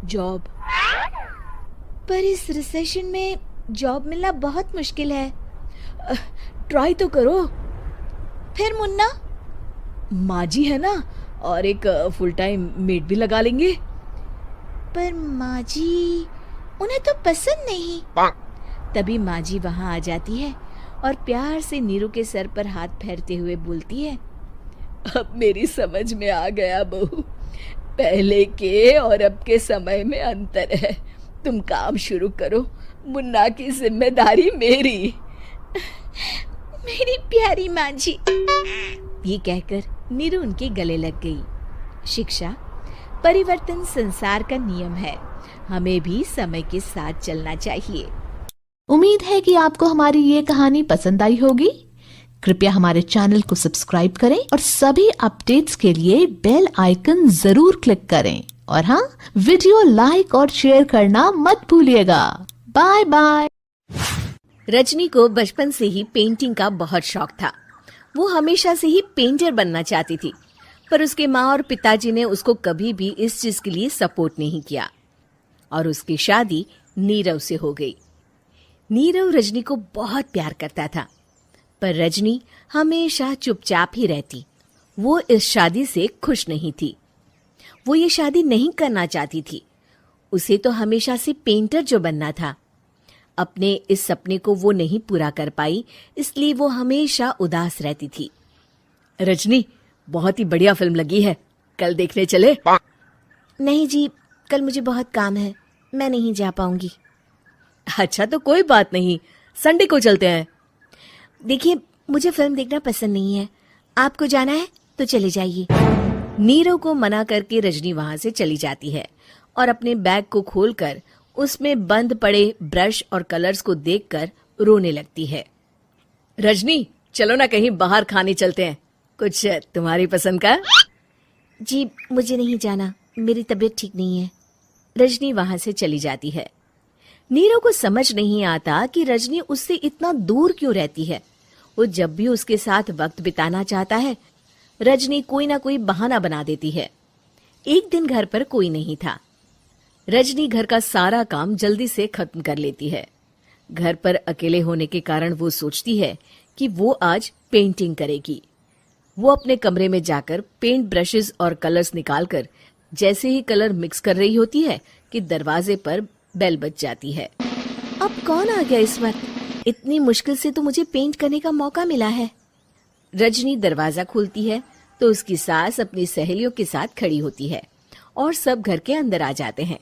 जॉब। पर इस रिसेशन में जॉब मिलना बहुत मुश्किल है। ट्राई तो करो। फिर मुन्ना? माँ जी है ना, और एक फुल टाइम मेड भी लगा लेंगे। पर माँ जी, उन्हें तो पसंद नहीं। तभी माँ जी वहाँ आ जाती है और प्यार से नीरू के सर पर हाथ फेरते हुए बोलती है, अब मेरी समझ में आ गया बहू, पहले के और अब के समय में अंतर है। तुम काम शुरू करो, मुन्ना की जिम्मेदारी मेरी। प्यारी माँ जी। ये कहकर नीरू उनके गले लग गई। शिक्षा, परिवर्तन संसार का नियम है, हमें भी समय के साथ चलना चाहिए। उम्मीद है कि आपको हमारी ये कहानी पसंद आई होगी। कृपया हमारे चैनल को सब्सक्राइब करें और सभी अपडेट्स के लिए बेल आइकन जरूर क्लिक करें। और हाँ, वीडियो लाइक और शेयर करना मत भूलिएगा। Bye bye. रजनी को बचपन से ही पेंटिंग का बहुत शौक था। वो हमेशा से ही पेंटर बनना चाहती थी, पर उसके माँ और पिताजी ने उसको कभी भी इस चीज के लिए सपोर्ट नहीं किया और उसकी शादी नीरव से हो गई। नीरव रजनी को बहुत प्यार करता था, पर रजनी हमेशा चुपचाप ही रहती। वो इस शादी से खुश नहीं थी। वो ये शादी नहीं करना चाहती थी। उसे तो हमेशा से पेंटर जो बनना था। अपने इस सपने को वो नहीं पूरा कर पाई, इसलिए वो हमेशा उदास रहती थी। रजनी, बहुत ही बढ़िया फिल्म लगी है, कल देखने चले? नहीं जी, कल मुझे बहुत काम है, मैं नहीं जा पाऊंगी। अच्छा तो कोई बात नहीं, संडे को चलते हैं। देखिए, मुझे फिल्म देखना पसंद नहीं है। आपको जाना है तो चले जाइए। नीरव को मना करके रजनी वहां से चली जाती है और अपने बैग को खोलकर उसमें बंद पड़े ब्रश और कलर्स को देखकर रोने लगती है। रजनी, चलो ना कहीं बाहर खाने चलते हैं, कुछ तुम्हारी पसंद का। जी, मुझे नहीं जाना, मेरी तबीयत ठीक नहीं है। रजनी वहां से चली जाती है। नीरव को समझ नहीं आता कि रजनी उससे इतना दूर क्यों रहती है। वो जब भी उसके साथ वक्त बिताना चाहता है, रजनी कोई ना कोई बहाना बना देती है। एक दिन घर पर कोई नहीं था। रजनी घर का सारा काम जल्दी से खत्म कर लेती है। घर पर अकेले होने के कारण वो सोचती है कि वो आज पेंटिंग करेगी। वो अपने कमरे में जाकर पेंट ब्रशेस और कलर्स निकालकर जैसे ही कलर मिक्स कर रही होती है कि दरवाजे पर बेल बज जाती है। अब कौन आ गया इस वक्त? इतनी मुश्किल से तो मुझे पेंट करने का मौका मिला है। रजनी दरवाजा खोलती है तो उसकी सास अपनी सहेलियों के साथ खड़ी होती है और सब घर के अंदर आ जाते हैं।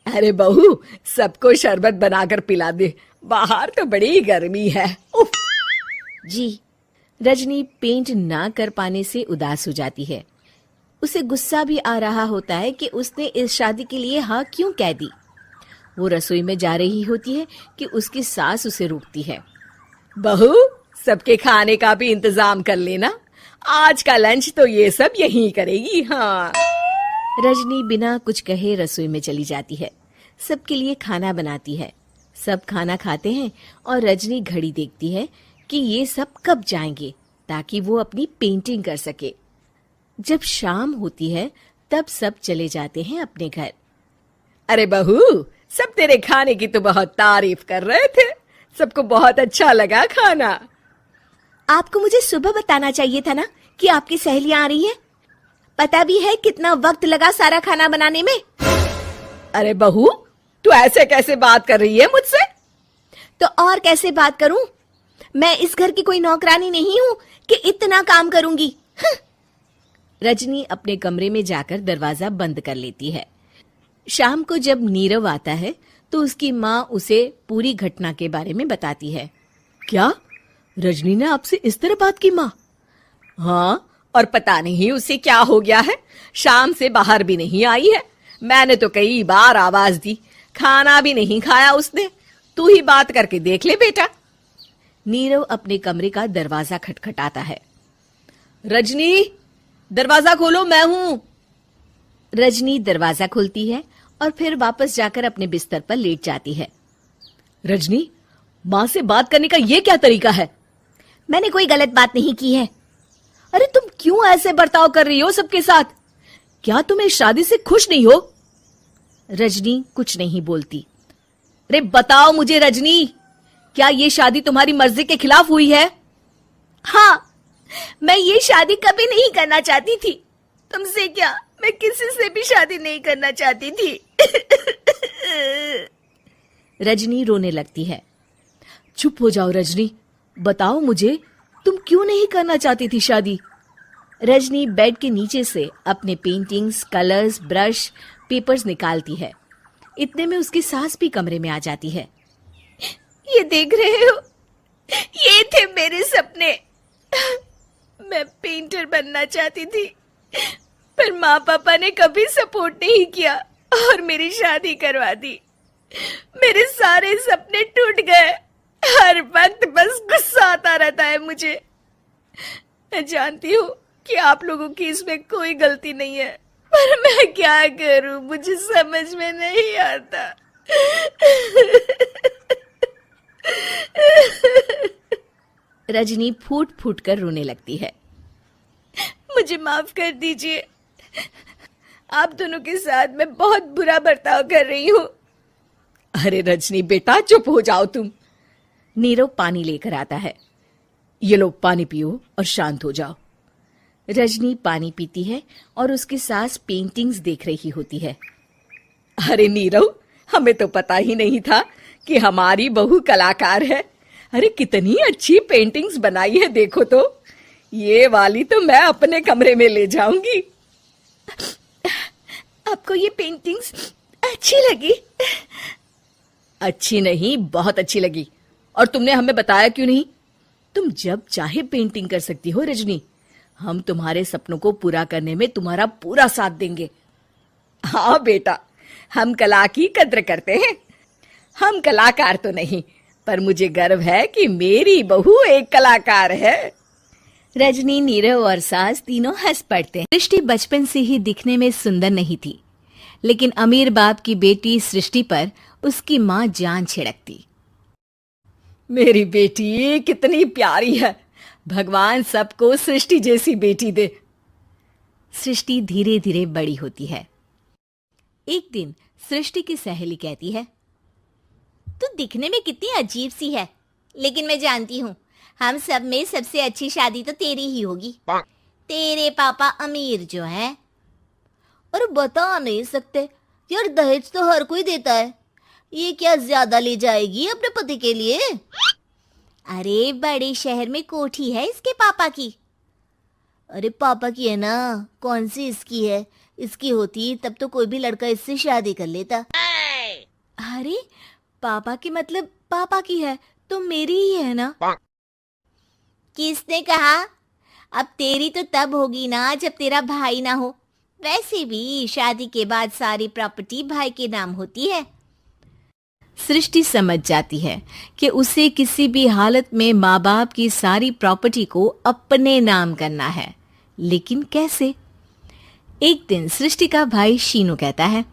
अरे बहू, सबको शरबत बनाकर पिला दे, बाहर तो बड़ी गर्मी है। उफ। जी। रजनी पेंट ना कर पाने से उदास हो जाती है। उसे गुस्सा भी आ रहा होता है कि उसने इस शादी के लिए हाँ क्यों कह दी। वो रसोई में जा रही होती है कि उसकी सास उसे रोकती है। बहू, सबके खाने का भी इंतजाम कर लेना, आज का लंच तो ये सब यहीं करेगी। हाँ। रजनी बिना कुछ कहे रसोई में चली जाती है। सबके लिए खाना बनाती है। सब खाना खाते हैं और रजनी घड़ी देखती है कि ये सब कब जाएंगे ताकि वो अपनी पेंटिंग कर सके। जब शाम होती है तब सब चले जाते हैं अपने घर। अरे बहू, सब तेरे खाने की तो बहुत तारीफ कर रहे थे, सबको बहुत अच्छा लगा खाना। आपको मुझे सुबह बताना चाहिए था ना कि आपकी सहेलियां आ रही हैं। पता भी है कितना वक्त लगा सारा खाना बनाने में। अरे बहू, तू ऐसे कैसे बात कर रही है मुझसे? तो और कैसे बात करूं? मैं इस घर की कोई नौकरानी नहीं हूं कि इतना काम करूंगी। रजनी अपने कमरे में जाकर दरवाजा बंद कर लेती है। शाम को जब नीरव आता है तो उसकी माँ उसे पूरी घटना के बारे में बताती है। क्या रजनी ने आपसे इस तरह बात की माँ? हाँ, और पता नहीं उसे क्या हो गया है, शाम से बाहर भी नहीं आई है। मैंने तो कई बार आवाज दी, खाना भी नहीं खाया उसने। तू ही बात करके देख ले बेटा। नीरव अपने कमरे का दरवाजा खटखटाता है। रजनी, दरवाजा खोलो, मैं हूं। रजनी दरवाजा खोलती है और फिर वापस जाकर अपने बिस्तर पर लेट जाती है। रजनी, माँ से बात करने का ये क्या तरीका है? मैंने कोई गलत बात नहीं की है। अरे तुम क्यों ऐसे बर्ताव कर रही हो सबके साथ? क्या तुम इस शादी से खुश नहीं हो? रजनी कुछ नहीं बोलती। अरे बताओ मुझे रजनी, क्या ये शादी तुम्हारी मर्जी के खिलाफ हुई है? हाँ, मैं ये शादी कभी नहीं करना चाहती थी। तुमसे क्या, मैं किसी से भी शादी नहीं करना चाहती थी। रजनी रोने लगती है। चुप हो जाओ रजनी, बताओ मुझे, तुम क्यों नहीं करना चाहती थी शादी? रजनी बेड के नीचे से अपने पेंटिंग्स, कलर्स, ब्रश, पेपर्स निकालती है। इतने में उसकी सास भी कमरे में आ जाती है। ये देख रहे हो, ये थे मेरे सपने। बनना चाहती थी, पर माँ पापा ने कभी सपोर्ट नहीं किया और मेरी शादी करवा दी। मेरे सारे सपने टूट गए। हर वक्त बस गुस्सा आता रहता है मुझे। मैं जानती हूँ कि आप लोगों की इसमें कोई गलती नहीं है, पर मैं क्या करूँ, मुझे समझ में नहीं आता। रजनी फूट फूट कर रोने लगती है। मुझे माफ कर दीजिए, आप दोनों के साथ मैं बहुत बुरा बर्ताव कर रही हूँ। अरे रजनी बेटा, चुप हो जाओ तुम। नीरव पानी लेकर आता है। ये लो पानी पियो और शांत हो जाओ। रजनी पानी पीती है और उसकी सास पेंटिंग्स देख रही होती है। अरे नीरव, हमें तो पता ही नहीं था कि हमारी बहू कलाकार है। अरे कितनी अच्छी पेंटिंग्स बनाई है, देखो तो। ये वाली तो मैं अपने कमरे में ले जाऊंगी। आपको ये पेंटिंग्स अच्छी लगी? अच्छी नहीं, बहुत अच्छी लगी। और तुमने हमें बताया क्यों नहीं? तुम जब चाहे पेंटिंग कर सकती हो रजनी। हम तुम्हारे सपनों को पूरा करने में तुम्हारा पूरा साथ देंगे। हाँ बेटा, हम कला की कद्र करते हैं। हम कलाकार तो नहीं, पर मुझे गर्व है कि मेरी बहू एक कलाकार है। रजनी, नीरव और सास तीनों हंस पड़ते हैं। सृष्टि बचपन से ही दिखने में सुंदर नहीं थी, लेकिन अमीर बाप की बेटी सृष्टि पर उसकी माँ जान छिड़कती। मेरी बेटी कितनी प्यारी है। भगवान सबको सृष्टि जैसी बेटी दे। सृष्टि धीरे धीरे बड़ी होती है। एक दिन सृष्टि की सहेली कहती है, तू दिखने में कितनी अजीब सी है, लेकिन मैं जानती हूँ हम सब में सबसे अच्छी शादी तो तेरी ही होगी। तेरे पापा अमीर जो है। और बता नहीं सकते यार, दहेज तो हर कोई देता है, ये क्या ज्यादा ले जाएगी अपने पति के लिए? अरे बड़े शहर में कोठी है इसके पापा की। अरे पापा की है ना, कौन सी इसकी है? इसकी होती तब तो कोई भी लड़का इससे शादी कर लेता। अरे पापा की मतलब पापा की है तो मेरी ही है ना? किसने कहा? अब तेरी तो तब होगी ना जब तेरा भाई ना हो। वैसे भी शादी के बाद सारी प्रॉपर्टी भाई के नाम होती है। सृष्टि समझ जाती है कि उसे किसी भी हालत में माँ बाप की सारी प्रॉपर्टी को अपने नाम करना है, लेकिन कैसे? एक दिन सृष्टि का भाई शीनू कहता है,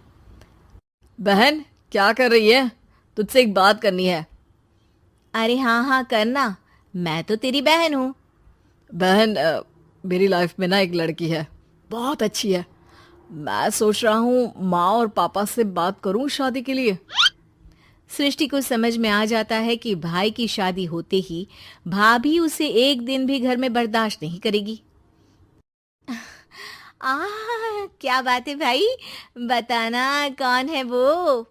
बहन क्या कर रही है? तुझसे एक बात करनी है। अरे हाँ हाँ करना, मैं तो तेरी बहन हूँ। बहन, मेरी लाइफ में ना एक लड़की है, बहुत अच्छी है। मैं सोच रहा हूँ माँ और पापा से बात करूँ शादी के लिए। सृष्टि को समझ में आ जाता है कि भाई की शादी होते ही भाभी उसे एक दिन भी घर में बर्दाश्त नहीं करेगी। क्या बात है भाई, बताना कौन है वो?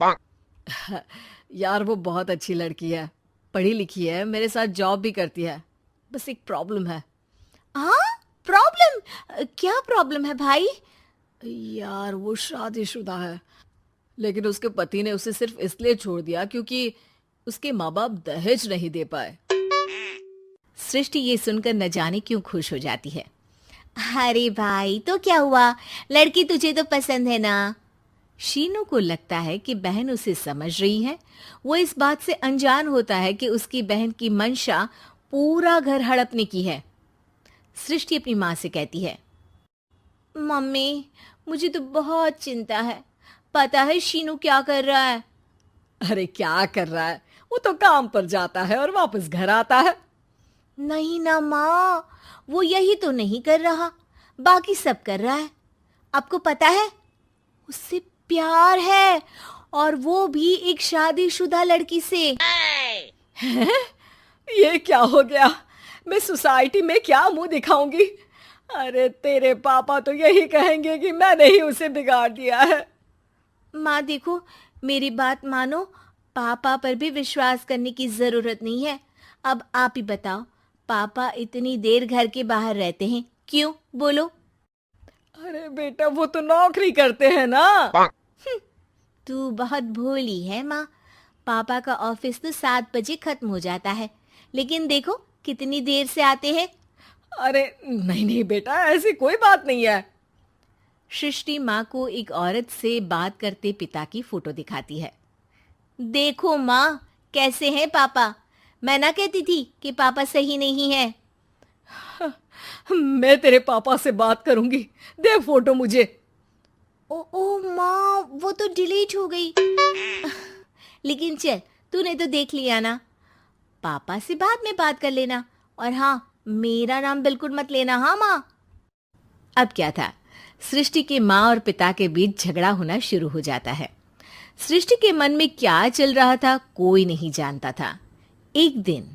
यार वो बहुत अच्छी लड़की है, पढ़ी लिखी है, मेरे साथ जॉब भी करती है। बस एक प्रॉब्लम है। प्रॉब्लम? क्या प्रॉब्लम है भाई? यार वो शादीशुदा है, लेकिन उसके पति ने उसे सिर्फ इसलिए छोड़ दिया क्योंकि उसके माँ बाप दहेज नहीं दे पाए। सृष्टि ये सुनकर न जाने क्यों खुश हो जाती है। अरे भाई तो क्या हुआ, लड़की तुझे तो पसंद है ना? शीनू को लगता है कि बहन उसे समझ रही है। वो इस बात से अनजान होता है कि उसकी बहन की मंशा पूरा घर हड़पने की है। सृष्टि अपनी माँ से कहती है, मम्मी मुझे तो बहुत चिंता है। पता है शीनू क्या कर रहा है? अरे क्या कर रहा है? वो तो काम पर जाता है और वापस घर आता है। नहीं ना माँ, वो यही तो नहीं कर रहा, बाकी सब कर रहा है। आपको पता है उससे प्यार है, और वो भी एक शादीशुदा लड़की से। ये क्या हो गया? मैं सोसाइटी में क्या मुंह दिखाऊंगी? अरे तेरे पापा तो यही कहेंगे कि मैंने ही उसे बिगाड़ दिया है। माँ देखो, मेरी बात मानो, पापा पर भी विश्वास करने की जरूरत नहीं है। अब आप ही बताओ, पापा इतनी देर घर के बाहर रहते हैं क्यों? बोलो। अरे बेटा वो तो नौकरी करते हैं ना। तू बहुत भोली है माँ। पापा का ऑफिस तो 7 बजे खत्म हो जाता है, लेकिन देखो कितनी देर से आते हैं। अरे नहीं नहीं बेटा, ऐसी कोई बात नहीं है। सृष्टि माँ को एक औरत से बात करते पिता की फोटो दिखाती है। देखो माँ, कैसे हैं पापा। मैं ना कहती थी कि पापा सही नहीं है। मैं तेरे पापा से बात करूंगी, दे फोटो मुझे। ओ माँ, वो तो डिलीट हो गई। लेकिन चल, तूने तो देख लिया ना। पापा से बाद में बात कर लेना। और हाँ, मेरा नाम बिल्कुल मत लेना। हाँ माँ। अब क्या था, सृष्टि के माँ और पिता के बीच झगड़ा होना शुरू हो जाता है। सृष्टि के मन में क्या चल रहा था कोई नहीं जानता था। एक दिन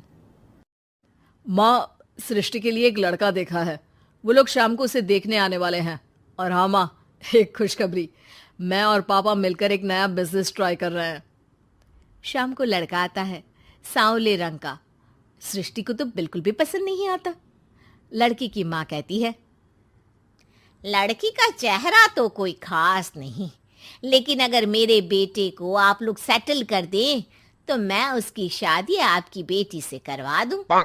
माँ, सृष्टि के लिए एक लड़का देखा है, वो लोग शाम को उसे देखने आने वाले हैं। और हाँ माँ, एक खुशखबरी, मैं और पापा मिलकर एक नया बिजनेस ट्राई कर रहे हैं। शाम को लड़का आता है, सांवले रंग का। सृष्टि को तो बिल्कुल भी पसंद नहीं आता। लड़की की माँ कहती है, लड़की का चेहरा तो कोई खास नहीं, लेकिन अगर मेरे बेटे को आप लोग सेटल कर दें तो मैं उसकी शादी आपकी बेटी से करवा दूं।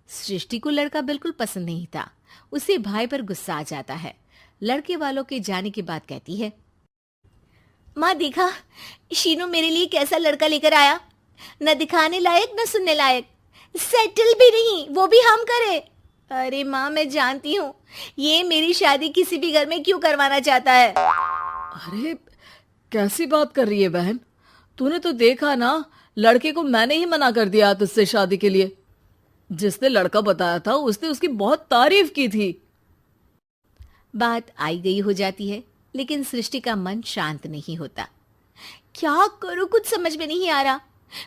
सृष्टि को लड़का बिल्कुल पसंद नहीं था। उसे भाई पर गुस्सा आ जाता है। लड़के वालों के जाने के बाद कहती है, माँ देखा, शीनू मेरे लिए कैसा लड़का लेकर आया। न दिखाने लायक न सुनने लायक, सेटल भी नहीं, वो भी हम करे। अरे माँ, मैं जानती हूँ ये मेरी शादी किसी भी घर में क्यों करवाना चाहता है। अरे कैसी बात कर रही है बहन, तूने तो देखा ना, लड़के को मैंने ही मना कर दिया तुझसे शादी के लिए। जिसने लड़का बताया था उसने उसकी बहुत तारीफ की थी। बात आई गई हो जाती है, लेकिन सृष्टि का मन शांत नहीं होता। क्या करूँ, कुछ समझ में नहीं आ रहा।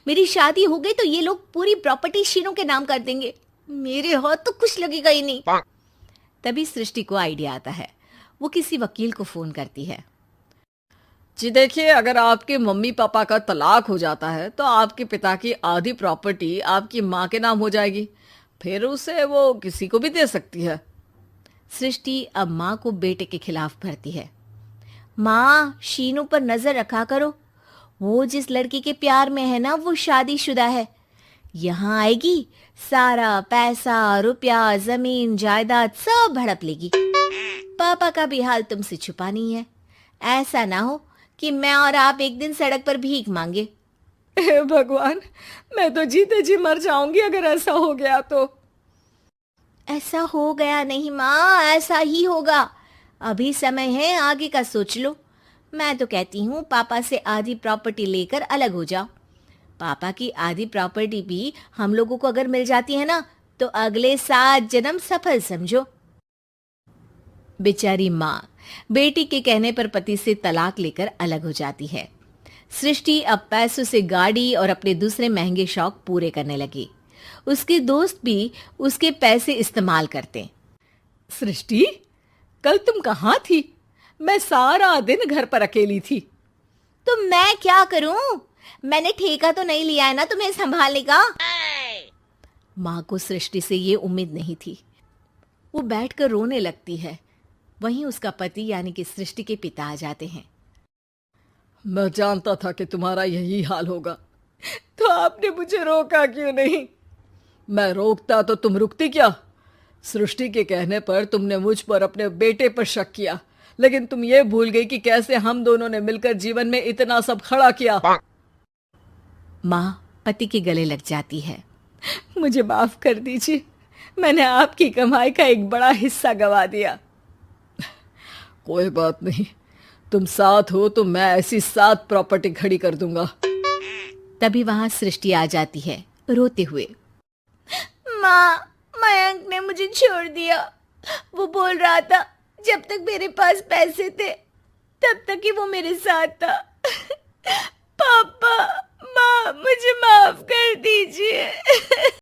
मेरी शादी हो गई तो ये लोग पूरी प्रॉपर्टी शीनू के नाम कर देंगे। मेरे हाथ तो कुछ लगेगा ही नहीं। तभी सृष्टि को आइडिया आता है। वो किसी वकील को फोन करती है। जी देखिए, अगर आपके मम्मी पापा का तलाक हो जाता है तो आपके पिता की आधी प्रॉपर्टी आपकी माँ के नाम हो जाएगी, फिर उसे वो किसी को भी दे सकती है। सृष्टि अब माँ को बेटे के खिलाफ भरती है। माँ, शीनू पर नजर रखा करो। वो जिस लड़की के प्यार में है ना, वो शादीशुदा है। यहाँ आएगी, सारा पैसा, रुपया, जमीन, जायदाद सब हड़प लेगी। पापा का भी हाल तुमसे छुपा नहीं है। ऐसा ना हो कि मैं और आप एक दिन सड़क पर भीख मांगे। हे भगवान, मैं तो जीते जी मर जाऊंगी अगर ऐसा हो गया तो। ऐसा हो गया नहीं माँ, ऐसा ही होगा। अभी समय है, आगे का सोच लो। मैं तो कहती हूँ पापा से आधी प्रॉपर्टी लेकर अलग हो जाओ। पापा की आधी प्रॉपर्टी भी हम लोगों को अगर मिल जाती है ना, तो अगले 7 जन्म सफल समझो। बेचारी माँ बेटी के कहने पर पति से तलाक लेकर अलग हो जाती है। सृष्टि अब पैसों से गाड़ी और अपने दूसरे महंगे शौक पूरे करने लगी। उसके दोस्त भी उसके पैसे इस्तेमाल करते। सृष्टि, कल तुम कहाँ थी? मैं सारा दिन घर पर अकेली थी। तो मैं क्या करूं? मैंने ठेका तो नहीं लिया है ना तुम्हें संभालने का। माँ को सृष्टि से ये उम्मीद नहीं थी। वो बैठकर रोने लगती है। वहीं उसका पति यानी कि सृष्टि के पिता आ जाते हैं। मैं जानता था कि तुम्हारा यही हाल होगा, तो आपने मुझे रोका क्यों नहीं? मैं रोकता तो तुम रुकती क्या? सृष्टि के कहने पर तुमने मुझ पर अपने बेटे पर शक किया, लेकिन तुम ये भूल गई कि कैसे हम दोनों ने मिलकर जीवन में इतना सब खड़ा किया। माँ पति के गले लग जाती है। मुझे माफ कर दीजिए, मैंने आपकी कमाई का एक बड़ा हिस्सा गवा दिया। कोई बात नहीं, तुम साथ हो तो मैं ऐसी 7 प्रॉपर्टी खड़ी कर दूंगा। तभी वहां सृष्टि आ जाती है रोते हुए। माँ, मयंक ने मुझे छोड़ दिया। वो बोल रहा था जब तक मेरे पास पैसे थे तब तक ही वो मेरे साथ था। पापा, माँ, मुझे माफ कर दीजिए।